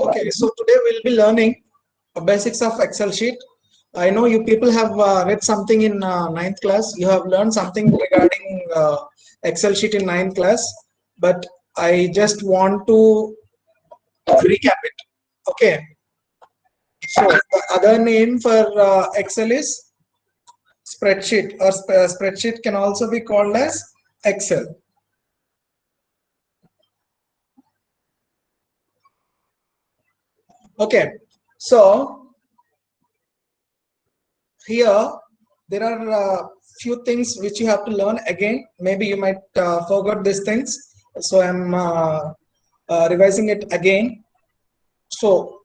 Okay, so today we'll be learning the basics of Excel sheet. I know you people have read something in ninth class. You have learned something regarding Excel sheet in ninth class, but I just want to recap it. Okay, so the other name for Excel is spreadsheet, or spreadsheet can also be called as Excel. Okay, so here there are few things which you have to learn again. Maybe you might forgot these things, so I'm revising it again. So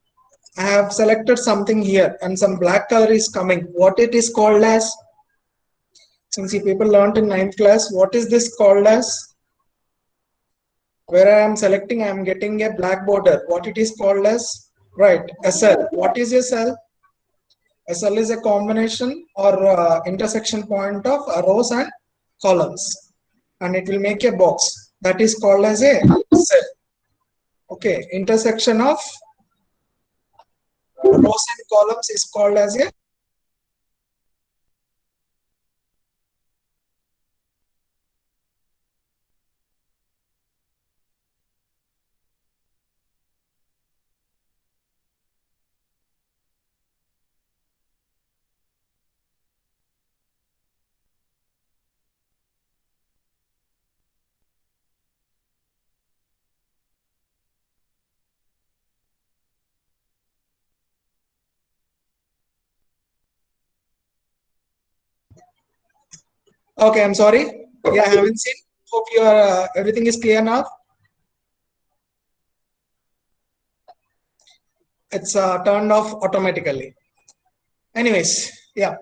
I have selected something here and some black color is coming. What it is called as? Since you people learned in ninth class, what is this called as? Where I am selecting, I am getting a black border. What it is called as? Right, a cell. What is a cell? A cell is a combination or intersection point of rows and columns, and it will make a box. That is called as a cell. Okay, intersection of rows and columns is called as a okay, I'm sorry. Yeah, I haven't seen. Hope you are everything is clear now. It's turned off automatically. Anyways, yeah.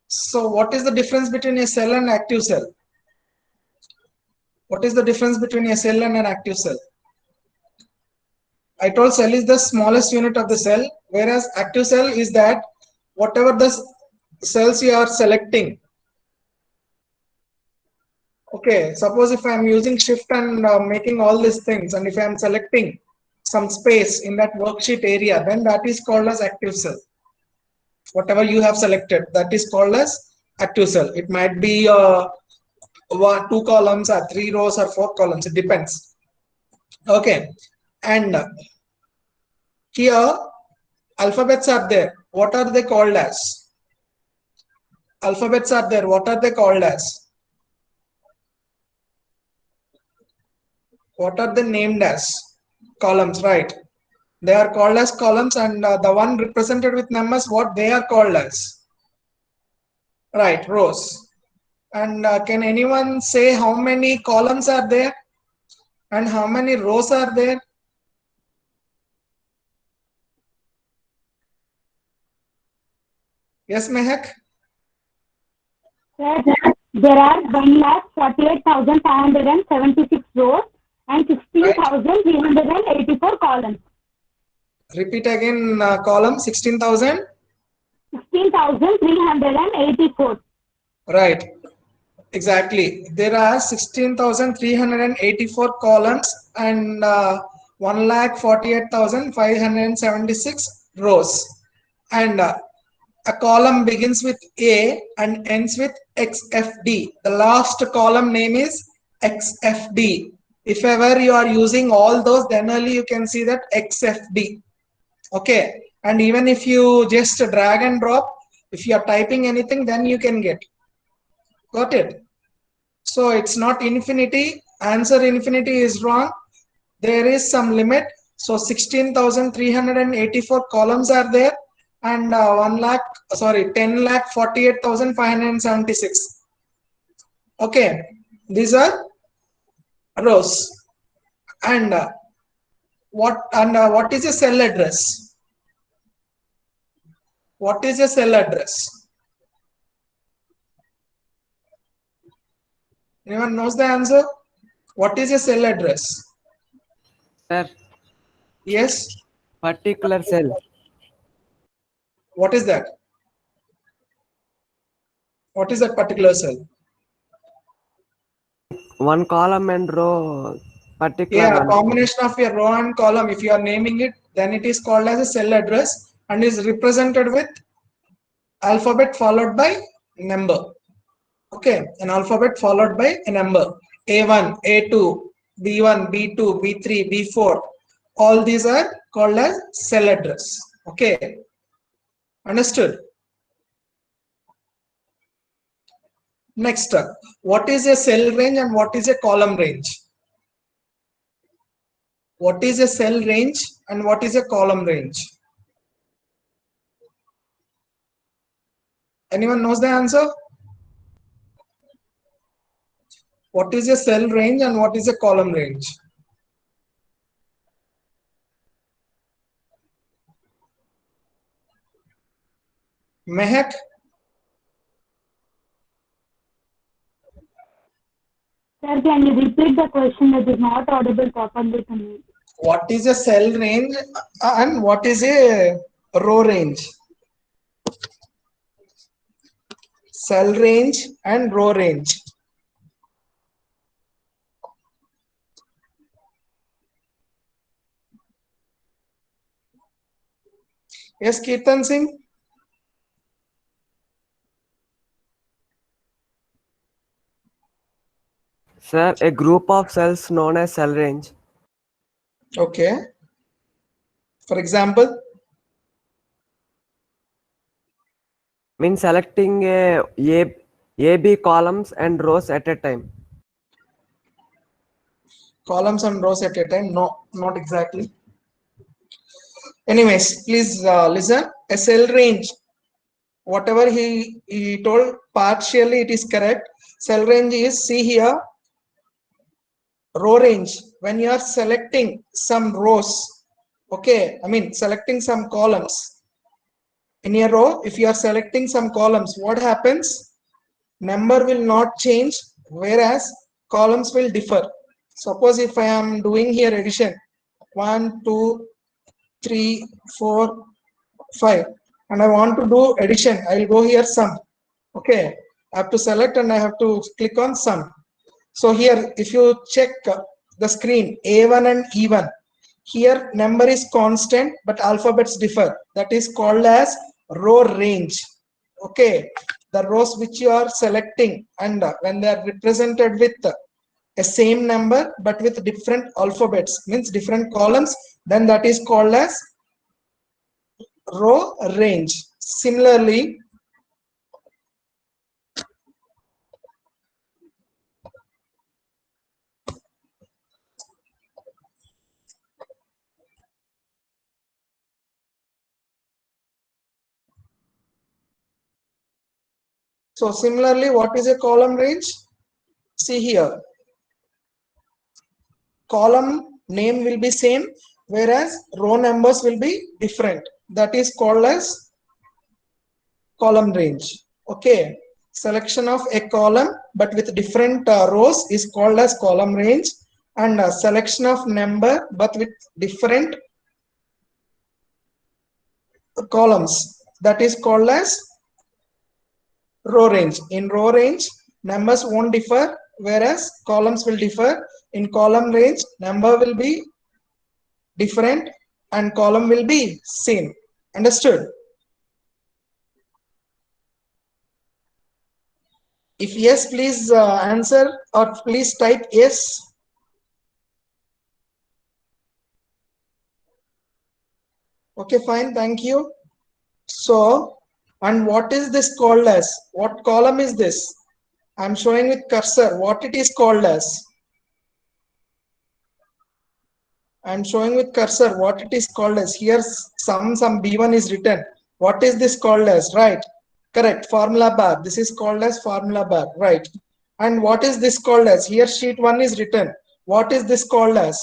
So what is the difference between a cell and active cell? What is the difference between a cell and an active cell? I told cell is the smallest unit of the cell, whereas active cell is that whatever the cells you are selecting. Okay, suppose if I am using shift and making all these things, and if I am selecting some space in that worksheet area, then that is called as active cell. Whatever you have selected, that is called as active cell. It might be 2 columns or 3 rows or 4 columns, it depends. Okay, and here alphabets are there. What are they called as? Alphabets are there. What are they called as? What are they named as? Columns, right? They are called as columns, and the one represented with numbers, what they are called as? Right, rows. And can anyone say how many columns are there and how many rows are there? Yes, Mehak? Sir, there are 1,48,576 rows and Right. 16,384 columns. Repeat again, column 16,000. 16,384. Right. Exactly. There are 16,384 columns and 1,48,576 rows. And a column begins with A and ends with XFD. The last column name is XFD. If ever you are using all those, then only you can see that XFD. Okay. And even if you just drag and drop, if you are typing anything, then you can get. Got it? So it's not infinity. Answer infinity is wrong. There is some limit. So 16,384 columns are there, and 10,48,576. Okay, these are rows. And what is a cell address? What is a cell address? Anyone knows the answer? What is a cell address? Sir, Yes. particular cell. What is that? What is that particular cell? One column and row particular Yeah, one. combination of your row and column. If you are naming it, then it is called as a cell address and is represented with alphabet followed by number. Okay, an alphabet followed by a number. A1, A2, B1, B2, B3, B4. All these are called as cell address. Okay, understood? Next, what is a cell range and what is a column range? What is a cell range and what is a column range? Anyone knows the answer? What is a cell range and what is a column range? Mehak? Sir, can you repeat the question? It is not audible properly to me. What is a cell range and what is a row range? Cell range and row range. Yes, Kirtan Singh? Sir, a group of cells known as cell range. Okay. For example, Means selecting a B columns and rows at a time. columns and rows at a time. No, not exactly. Anyways, please listen. A cell range, whatever he told, partially it is correct. Cell range is, see here, row range. When you are selecting some rows, okay, I mean selecting some columns. In a row, if you are selecting some columns, what happens? Number will not change, whereas columns will differ. Suppose if I am doing here addition, 1, 2, 3, 4, 5, and I want to do addition, I will go here sum. Okay, I have to select and I have to click on sum. So here, if you check the screen, A1 and E1, here number is constant, but alphabets differ. That is called as row range. Okay, the rows which you are selecting and when they are represented with a same number but with different alphabets, means different columns, then that is called as row range. Similarly, what is a column range? See here, column name will be same, whereas row numbers will be different. That is called as column range. Okay, selection of a column but with different rows is called as column range, and selection of number but with different columns, that is called as row range. In row range, numbers won't differ, whereas columns will differ. In column range, number will be different and column will be same. Understood? If yes, please answer, or please type yes. Okay, fine, thank you. So, and what is this called as? What column is this? I'm showing with cursor what it is called as. I'm showing with cursor what it is called as. Here some B1 is written. What is this called as? Right, correct, formula bar. This is called as formula bar, right? And what is this called as? Here sheet 1 is written. What is this called as?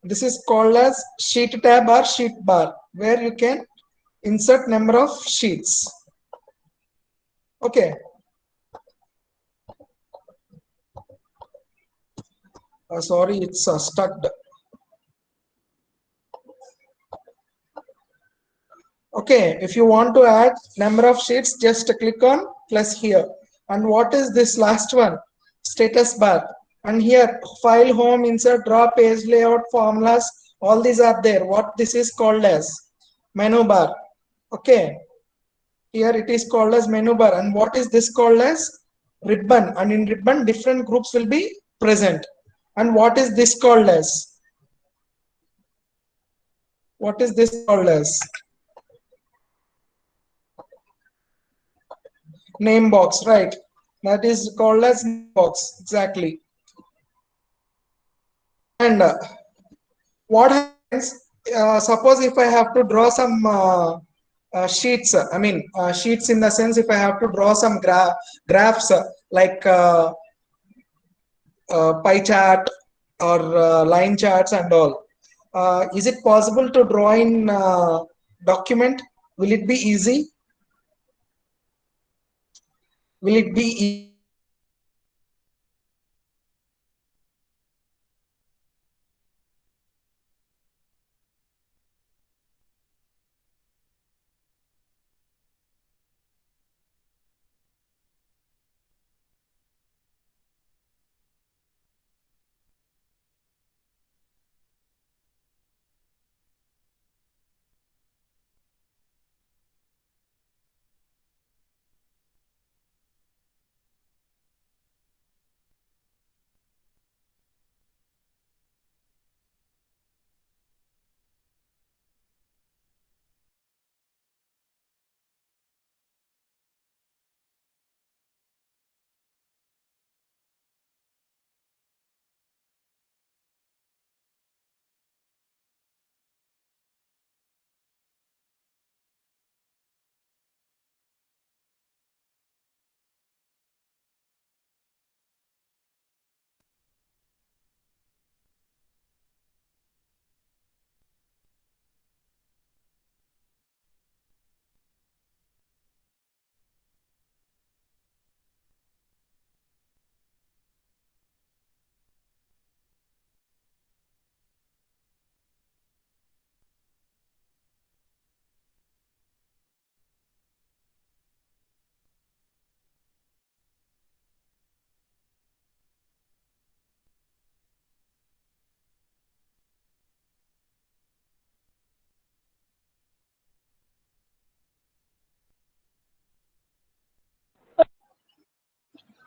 This is called as sheet tab or sheet bar, where you can insert number of sheets. Okay. Sorry, it's stuck. Okay, if you want to add number of sheets, just click on plus here. And what is this last one? Status bar. And here file, home, insert, draw, page layout, formulas, all these are there. What this is called as menu bar. Okay, here it is called as menu bar. And what is this called as ribbon? And in ribbon different groups will be present. And what is this called as? What is this called as? Name box, right? That is called as name box, exactly. And what happens, suppose if I have to draw some sheets, I mean sheets in the sense, if I have to draw some graphs like pie chart or line charts and all, is it possible to draw in document? Will it be easy? Will it be easy?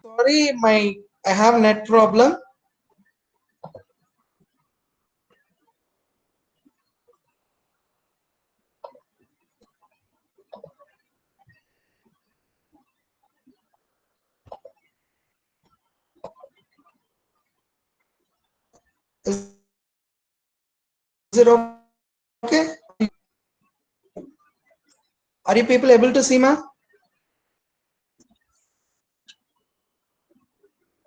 Sorry, I have net problem. Is it okay? Are you people able to see, ma?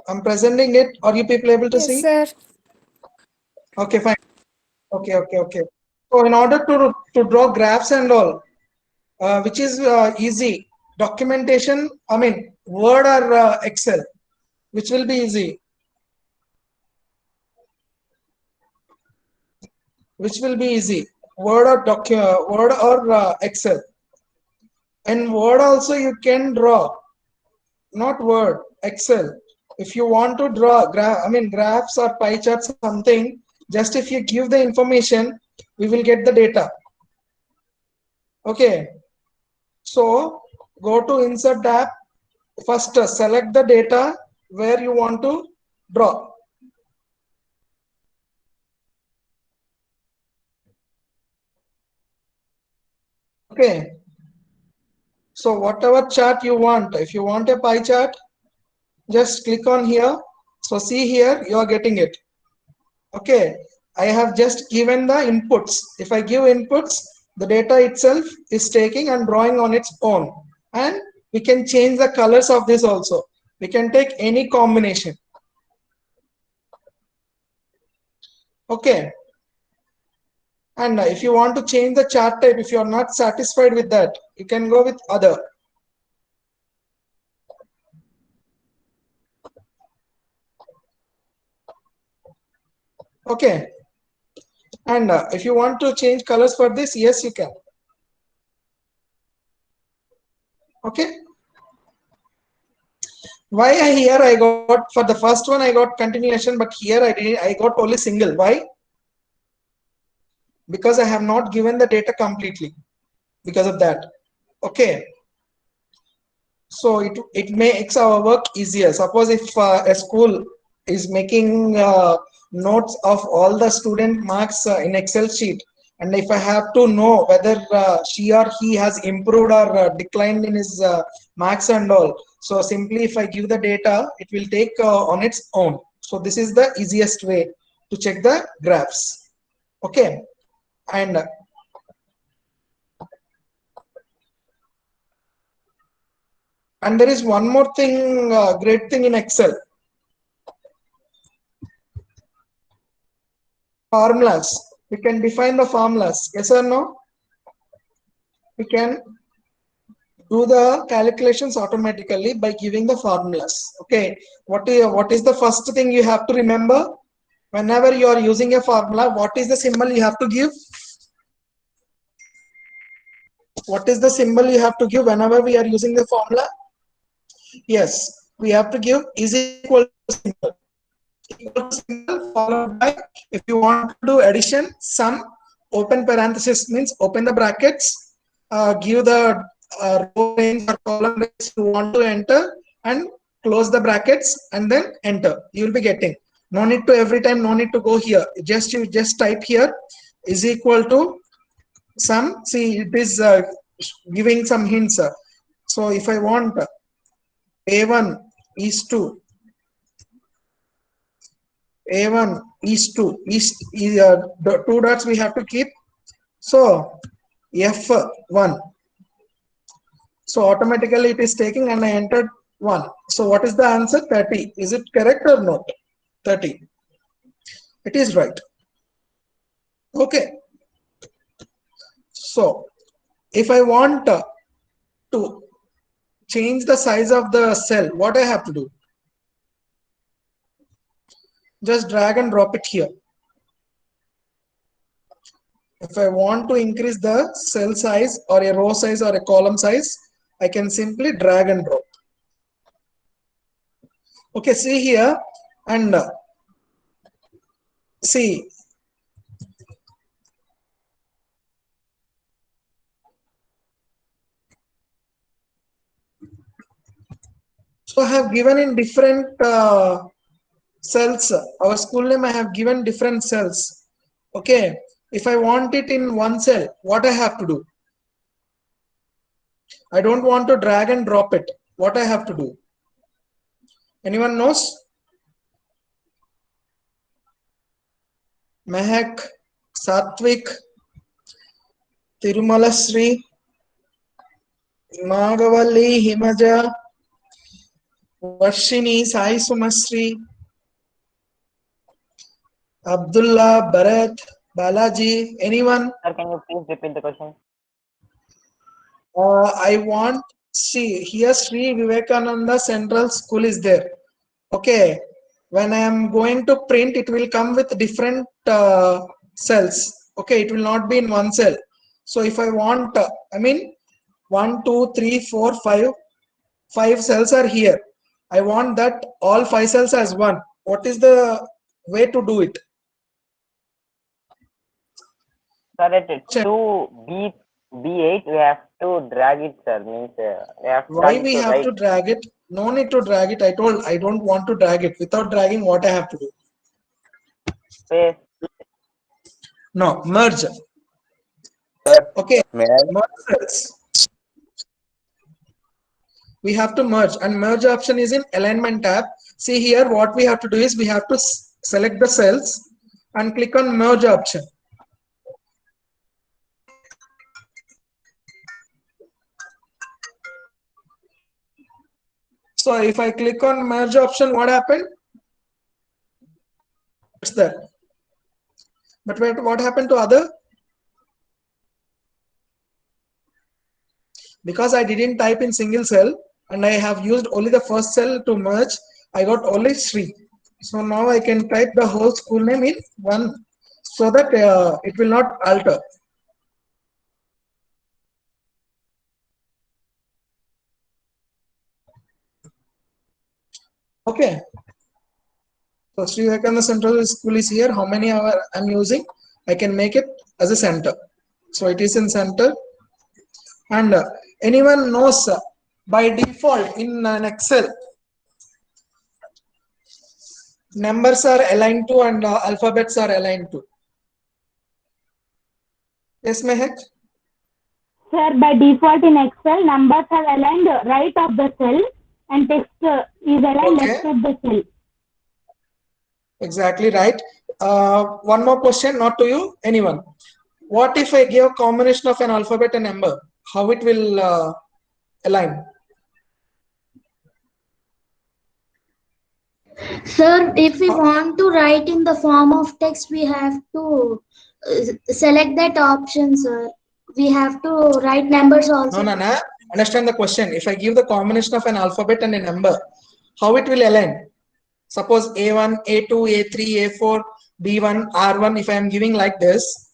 I'm presenting it. Are you people able to Yes, see? sir. Okay, fine. Okay. So in order to draw graphs and all, which is easy, documentation, I mean Word or Excel, which will be easy? Which will be easy? Word or Excel? In Word also you can draw, not Word, Excel. If you want to draw graphs or pie charts, something, just if you give the information, we will get the data. Okay, so go to insert tab. First select the data where you want to draw. Okay, so whatever chart you want, if you want a pie chart, just click on here. So see here, you are getting it. Okay, I have just given the inputs. If I give inputs, the data itself is taking and drawing on its own. And we can change the colors of this also. We can take any combination. Okay. And if you want to change the chart type, if you are not satisfied with that, you can go with other. Okay. And if you want to change colors for this, yes, you can. Okay. here I got, for the first one I got continuation, but here I got only single. Why? Because I have not given the data completely, because of that. Okay, so it makes our work easier. Suppose if a school is making notes of all the student marks in Excel sheet, and if I have to know whether she or he has improved or declined in his marks and all, so simply if I give the data, it will take on its own. So this is the easiest way to check the graphs. Okay, and there is one more thing, great thing in Excel. Formulas. We can define the formulas. Yes or no? We can do the calculations automatically by giving the formulas. Okay. What is the first thing you have to remember? Whenever you are using a formula, what is the symbol you have to give? What is the symbol you have to give whenever we are using the formula? Yes, we have to give is equal to symbol. Equal to symbol followed by, if you want to do addition, sum, open parenthesis means open the brackets, give the row range or column range you want to enter, and close the brackets and then enter. You will be getting. No need to every time, no need to go here. You just type here is equal to sum. See, it is giving some hints. So if I want A1 is to A1 is 2 is the two dots we have to keep. So F1. So automatically it is taking, and I entered 1. So what is the answer? 30. Is it correct or not? 30. It is right. Okay. So if I want to change the size of the cell, what I have to do? Just drag and drop it here. If I want to increase the cell size or a row size or a column size, I can simply drag and drop. Okay, see here, and see. So I have given in different cells. Our school name I have given different cells. Okay, if I want it in one cell, what I have to do? I don't want to drag and drop it. What I have to do? Anyone knows? Mehak, Satvik, Tirumalasri, Magavalli, Himaja, Varshini, Sai Sumasri, Abdullah, Bharat, Balaji, anyone? Sir, can you please repeat the question? I want, see here Sri Vivekananda Central School is there. Okay, when I am going to print, it will come with different cells. Okay, it will not be in one cell. So if I want, I mean 1, 2, 3, 4, 5, 5 cells are here. I want that all 5 cells as one. What is the way to do it? Sir, at 2B8, we have to drag it, sir. Means we have to Why drag we it to have right. to drag it? No need to drag it. I told I don't want to drag it. Without dragging, what I have to do? Space. No, merge. Sir, Okay, may I? merge cells. We have to merge, and merge option is in alignment tab. See here, what we have to do is we have to select the cells and click on merge option. So if I click on merge option, what happened? It's that. But what happened to other? Because I didn't type in single cell and I have used only the first cell to merge, I got only Sri. So now I can type the whole school name in one so that it will not alter. Okay. So Sri Vivekananda Central School is here. How many hour I'm using? I can make it as a center. So it is in center. And anyone knows by default in an Excel, numbers are aligned to and alphabets are aligned to. Yes, Mehak? Sir, by default in Excel, numbers are aligned right of the cell and text is aligned Okay. left of the cell. Exactly right. One more question, not to you, anyone. What if I give a combination of an alphabet and number? How it will align? Sir, if we want to write in the form of text, we have to select that option, sir. We have to write numbers also. No, Nana. Understand the question. If I give the combination of an alphabet and a number, how it will align? Suppose A1, A2, A3, A4, B1, R1. If I am giving like this,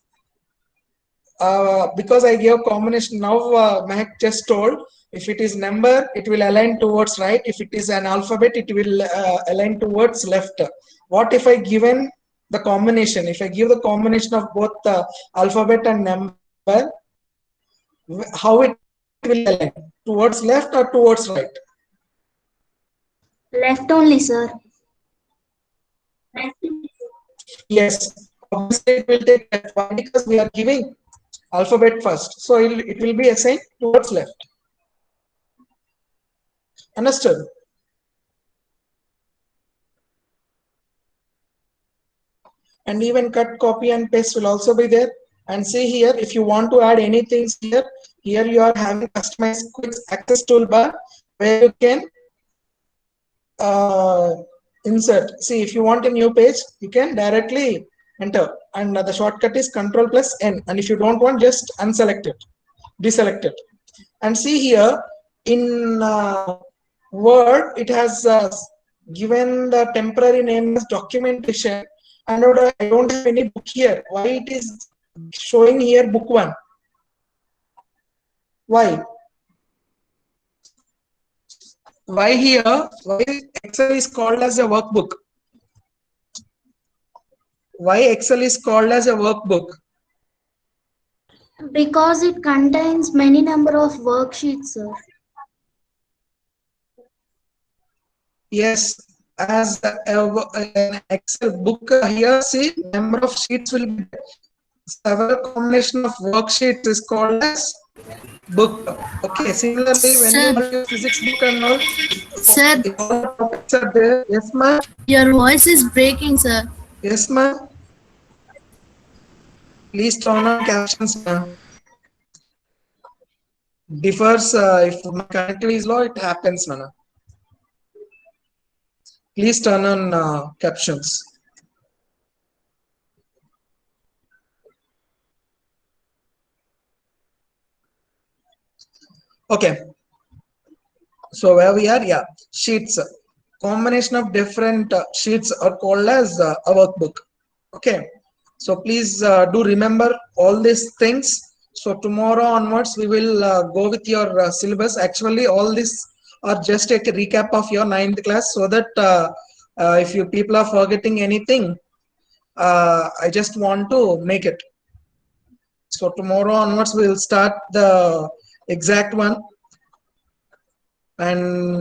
because I gave combination, now Mehak just told, if it is number, it will align towards right. If it is an alphabet, it will align towards left. What if I given the combination? If I give the combination of both alphabet and number, how it will align? Towards left or towards right? Left only, sir. Yes, obviously it will take left. Why? Because we are giving alphabet first. So it will be assigned towards left. Understood? And even cut, copy and paste will also be there. And see here, if you want to add anything here you are having customized quick access toolbar where you can insert. See, if you want a new page, you can directly enter, and the shortcut is Control plus N. And if you don't want, just unselect it, deselect it. And see here in Word, it has given the temporary name as documentation, and I don't have any book here. Why it is showing here book 1? Why? Why here? Why Excel is called as a workbook? Why Excel is called as a workbook? Because it contains many number of worksheets, sir. Yes, as an Excel book here, see, number of sheets will be several combination of worksheets is called as book. Okay, similarly, when you have your physics book and all, Sir, all the topics are there. Yes, ma'am. your voice is breaking, sir. Yes, ma'am. Please turn on captions, ma'am. Differs if my connectivity is low, it happens, ma'am. Please turn on captions. Okay. So where we are, yeah, sheets. Combination of different sheets are called as a workbook. Okay. So please do remember all these things. So tomorrow onwards, we will go with your syllabus. Actually, all this are just a recap of your 9th class, so that if you people are forgetting anything, I just want to make it. So tomorrow onwards, we will start the exact one. And